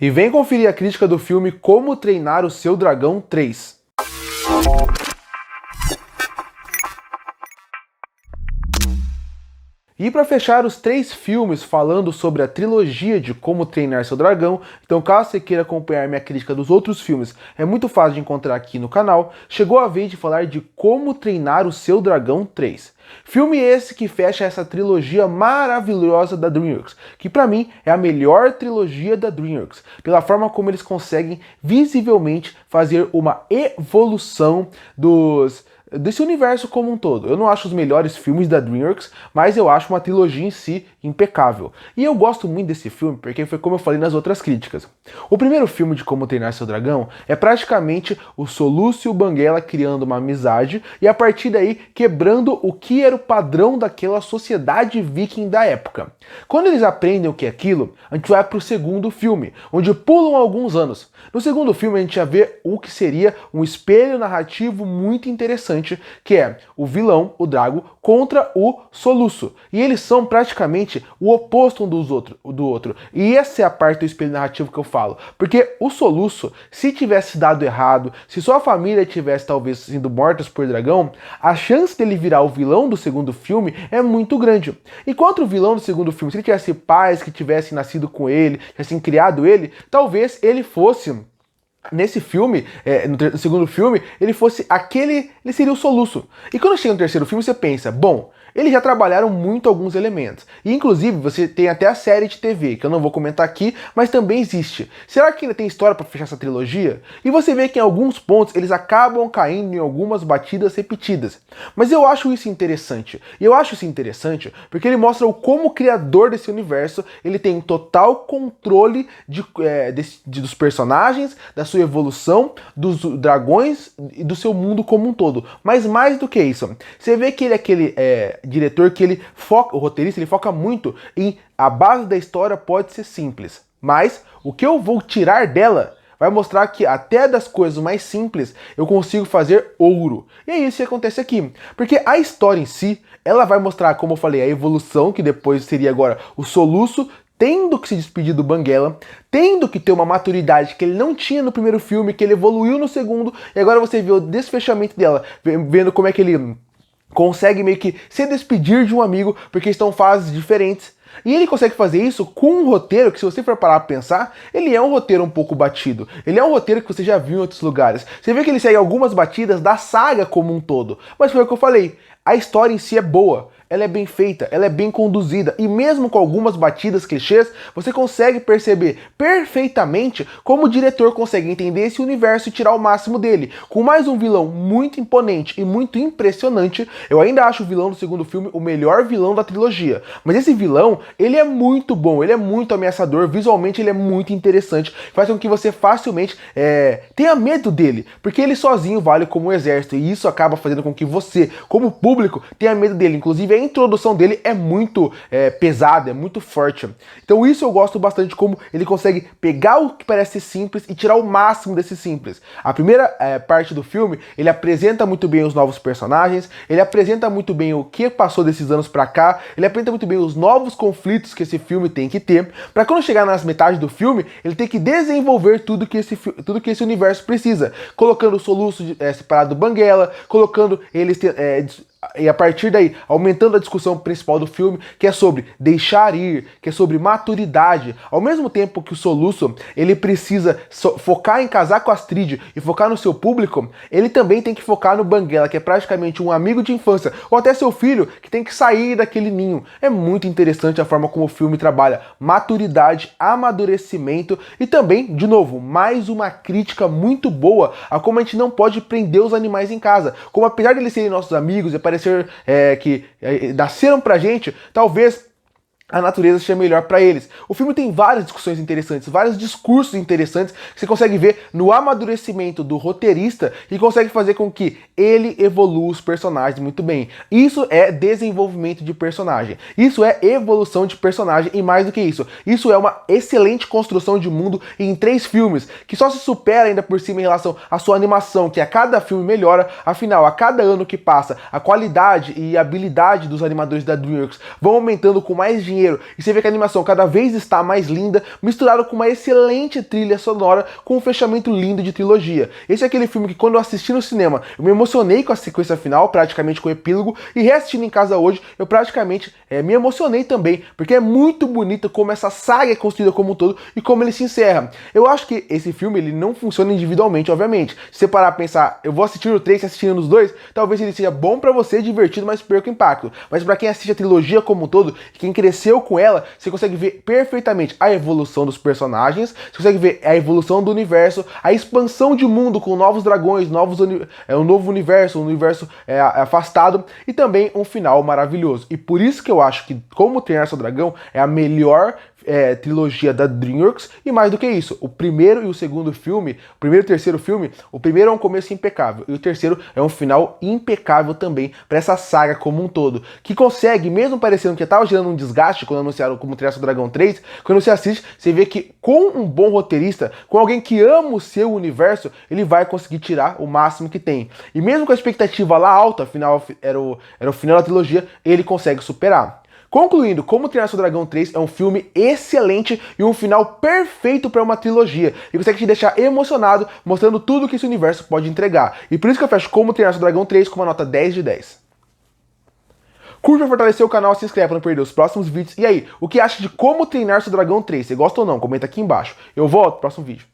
E vem conferir a crítica do filme Como Treinar o Seu Dragão 3. E para fechar os 3 filmes falando sobre a trilogia de Como Treinar Seu Dragão, então caso você queira acompanhar minha crítica dos outros filmes, é muito fácil de encontrar aqui no canal, chegou a vez de falar de Como Treinar o Seu Dragão 3. Filme esse que fecha essa trilogia maravilhosa da DreamWorks, que para mim é a melhor trilogia da DreamWorks, pela forma como eles conseguem visivelmente fazer uma evolução desse universo como um todo. Eu não acho os melhores filmes da DreamWorks, mas eu acho uma trilogia em si impecável. E eu gosto muito desse filme porque foi como eu falei nas outras críticas. O primeiro filme de Como Treinar Seu Dragão é praticamente o Soluço e o Banguela criando uma amizade e a partir daí quebrando o que era o padrão daquela sociedade viking da época. Quando eles aprendem o que é aquilo, a gente vai para o segundo filme, onde pulam alguns anos. No segundo filme a gente já vê o que seria um espelho narrativo muito interessante, que é o vilão, o Drago, contra o Soluço. E eles são praticamente o oposto um do outro. E essa é a parte do espelho narrativo que eu falo. Porque o Soluço, se tivesse dado errado, se sua família tivesse talvez sido mortas por dragão, a chance dele virar o vilão do segundo filme é muito grande. Enquanto o vilão do segundo filme, se ele tivesse pais que tivessem nascido com ele, tivessem criado ele, talvez ele fosse... Nesse filme, no segundo filme, ele seria o Soluço. E quando chega no terceiro filme, você pensa, bom, eles já trabalharam muito alguns elementos. E inclusive, você tem até a série de TV, que eu não vou comentar aqui, mas também existe. Será que ainda tem história para fechar essa trilogia? E você vê que em alguns pontos eles acabam caindo em algumas batidas repetidas. Mas eu acho isso interessante. E eu acho isso interessante porque ele mostra como o criador desse universo, ele tem total controle dos personagens, da sua evolução, dos dragões e do seu mundo como um todo. Mas mais do que isso, você vê que ele é aquele diretor que o roteirista, ele foca muito em a base da história pode ser simples, mas o que eu vou tirar dela vai mostrar que até das coisas mais simples eu consigo fazer ouro. E é isso que acontece aqui. Porque a história em si, ela vai mostrar, como eu falei, a evolução, que depois seria agora o Soluço, tendo que se despedir do Banguela, tendo que ter uma maturidade que ele não tinha no primeiro filme, que ele evoluiu no segundo, e agora você vê o desfechamento dela, vendo como é que ele consegue meio que se despedir de um amigo, porque estão em fases diferentes. E ele consegue fazer isso com um roteiro que, se você for parar pra pensar, ele é um roteiro um pouco batido. Ele é um roteiro que você já viu em outros lugares. Você vê que ele segue algumas batidas da saga como um todo. Mas foi o que eu falei, a história em si é boa. Ela é bem feita, ela é bem conduzida e mesmo com algumas batidas clichês, você consegue perceber perfeitamente como o diretor consegue entender esse universo e tirar o máximo dele. Com mais um vilão muito imponente e muito impressionante, eu ainda acho o vilão do segundo filme o melhor vilão da trilogia. Mas esse vilão, ele é muito bom, ele é muito ameaçador, visualmente ele é muito interessante, faz com que você facilmente tenha medo dele, porque ele sozinho vale como um exército e isso acaba fazendo com que você, como público, tenha medo dele. Inclusive a introdução dele é muito pesada, é muito forte. Então isso eu gosto bastante, como ele consegue pegar o que parece ser simples e tirar o máximo desse simples. A primeira parte do filme, ele apresenta muito bem os novos personagens, ele apresenta muito bem o que passou desses anos pra cá, ele apresenta muito bem os novos conflitos que esse filme tem que ter, pra quando chegar nas metades do filme, ele tem que desenvolver tudo que esse universo precisa, colocando o Soluço separado do Banguela, colocando eles e a partir daí, aumentando a discussão principal do filme, que é sobre deixar ir, que é sobre maturidade. Ao mesmo tempo que o Soluço, ele precisa focar em casar com a Astrid e focar no seu público, ele também tem que focar no Banguela, que é praticamente um amigo de infância, ou até seu filho, que tem que sair daquele ninho. É muito interessante a forma como o filme trabalha maturidade, amadurecimento e também, de novo, mais uma crítica muito boa a como a gente não pode prender os animais em casa. Como apesar de eles serem nossos amigos e parecer que nasceram pra gente, talvez a natureza seja melhor para eles. O filme tem várias discussões interessantes, vários discursos interessantes que você consegue ver no amadurecimento do roteirista e consegue fazer com que ele evolua os personagens muito bem. Isso é desenvolvimento de personagem. Isso é evolução de personagem e mais do que isso. Isso é uma excelente construção de mundo em 3 filmes, que só se supera ainda por cima em relação à sua animação, que a cada filme melhora. Afinal, a cada ano que passa, a qualidade e a habilidade dos animadores da DreamWorks vão aumentando com mais dinheiro engenheiro, e você vê que a animação cada vez está mais linda, misturado com uma excelente trilha sonora, com um fechamento lindo de trilogia. Esse é aquele filme que quando eu assisti no cinema, eu me emocionei com a sequência final, praticamente com o epílogo, e reassistindo em casa hoje, eu praticamente me emocionei também, porque é muito bonito como essa saga é construída como um todo e como ele se encerra. Eu acho que esse filme ele não funciona individualmente, obviamente. Se você parar a pensar, eu vou assistir o 3 assistindo nos dois, talvez ele seja bom pra você, divertido, mas perca o impacto. Mas pra quem assiste a trilogia como um todo, quem cresceu com ela, você consegue ver perfeitamente a evolução dos personagens, você consegue ver a evolução do universo, a expansão de mundo com novos dragões, um novo universo, um universo afastado e também um final maravilhoso. E por isso que eu acho que Como Treinar Seu Dragão é a melhor trilogia da DreamWorks, e mais do que isso, o primeiro e o segundo filme, o primeiro e o terceiro filme, o primeiro é um começo impecável, e o terceiro é um final impecável também para essa saga como um todo, que consegue, mesmo parecendo que estava gerando um desgaste quando anunciaram Como Treinar Seu Dragão 3, quando você assiste, você vê que com um bom roteirista, com alguém que ama o seu universo, ele vai conseguir tirar o máximo que tem. E mesmo com a expectativa lá alta, afinal era o final da trilogia, ele consegue superar. Concluindo, Como Treinar Seu Dragão 3 é um filme excelente e um final perfeito para uma trilogia, e consegue te deixar emocionado, mostrando tudo que esse universo pode entregar. E por isso que eu fecho Como Treinar Seu Dragão 3 com uma nota 10 de 10. Curte para fortalecer o canal, se inscreve para não perder os próximos vídeos. E aí, o que acha de Como Treinar Seu Dragão 3? Você gosta ou não? Comenta aqui embaixo. Eu volto no próximo vídeo.